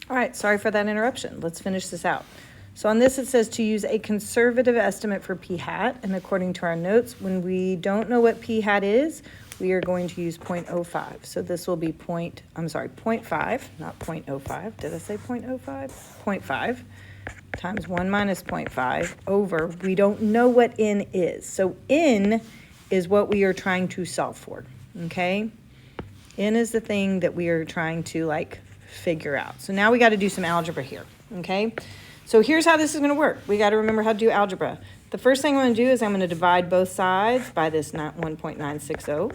All right, sorry for that interruption. Let's finish this out. So on this, it says to use a conservative estimate for p hat, and according to our notes, when we don't know what p hat is, we are going to use 0.05. So this will be 0.5, not 0.05. Did I say 0.05? 0.5 times 1 minus 0.5 over, we don't know what n is. So n is what we are trying to solve for, okay? N is the thing that we are trying to figure out. So now we got to do some algebra here, okay? So here's how this is going to work. We got to remember how to do algebra. The first thing I'm going to do is I'm going to divide both sides by this 1.960.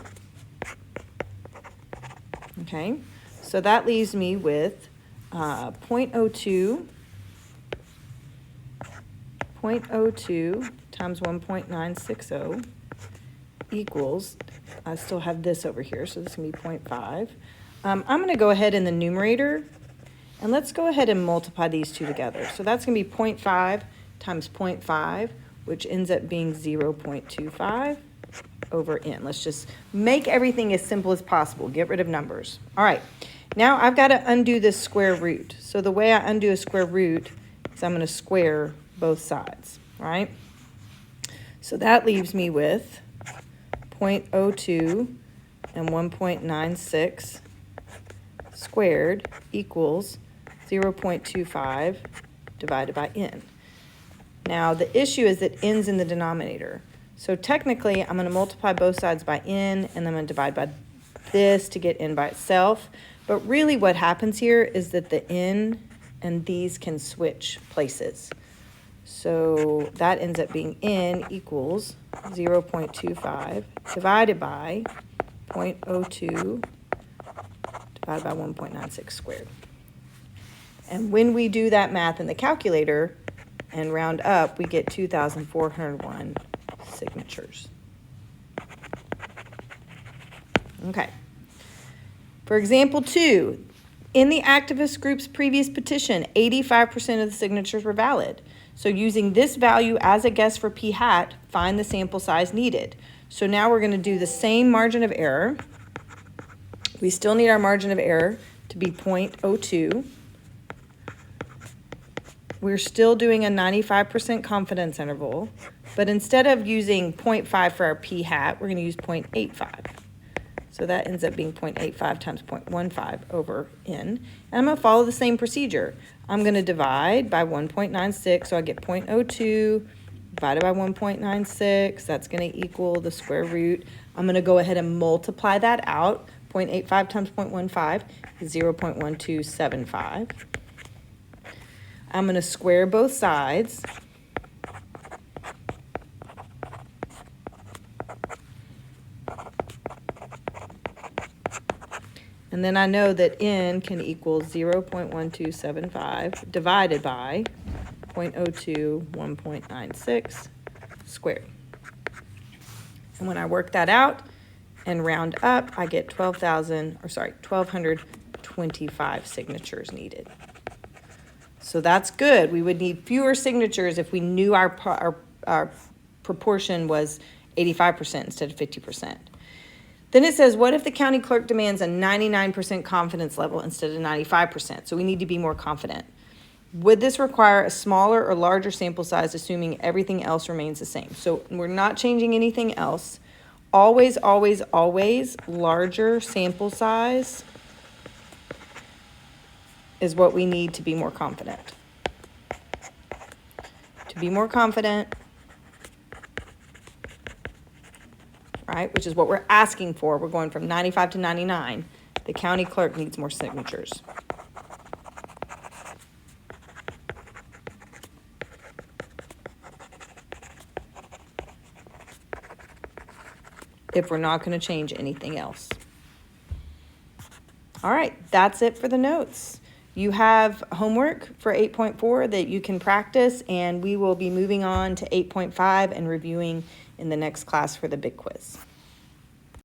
Okay, so that leaves me with 0.02 times 1.960 equals, I still have this over here, so this is going to be 0.5. I'm going to go ahead in the numerator, and let's go ahead and multiply these two together. So that's going to be 0.5 times 0.5, which ends up being 0.25 over n. Let's just make everything as simple as possible. Get rid of numbers. All right, now I've got to undo this square root. So the way I undo a square root is I'm going to square both sides, right? So that leaves me with 0.02 and 1.96 squared equals 0.25 divided by n. Now the issue is that n's in the denominator. So technically I'm going to multiply both sides by n, and then I'm going to divide by this to get n by itself. But really what happens here is that the n and these can switch places. So that ends up being n equals 0.25 divided by 0.02 divided by 1.96 squared. And when we do that math in the calculator and round up, we get 2,401 signatures. Okay. For example 2, in the activist group's previous petition, 85% of the signatures were valid. So using this value as a guess for p hat, find the sample size needed. So now we're going to do the same margin of error. We still need our margin of error to be 0.02. We're still doing a 95% confidence interval, but instead of using 0.5 for our p hat, we're going to use 0.85. So that ends up being 0.85 times 0.15 over n. And I'm going to follow the same procedure. I'm going to divide by 1.96, so I get 0.02 divided by 1.96. That's going to equal the square root. I'm going to go ahead and multiply that out. 0.85 times 0.15 is 0.1275. I'm going to square both sides. And then I know that n can equal 0.1275 divided by 0.02, 1.96 squared. And when I work that out and round up, I get 1,225 signatures needed. So that's good. We would need fewer signatures if we knew our proportion was 85% instead of 50%. Then it says, what if the county clerk demands a 99% confidence level instead of 95%? So we need to be more confident. Would this require a smaller or larger sample size, assuming everything else remains the same? So we're not changing anything else. Always, always, always, larger sample size is what we need to be more confident. To be more confident, right, which is what we're asking for. We're going from 95 to 99. The county clerk needs more signatures. If we're not going to change anything else. All right, that's it for the notes. You have homework for 8.4 that you can practice, and we will be moving on to 8.5 and reviewing in the next class for the big quiz.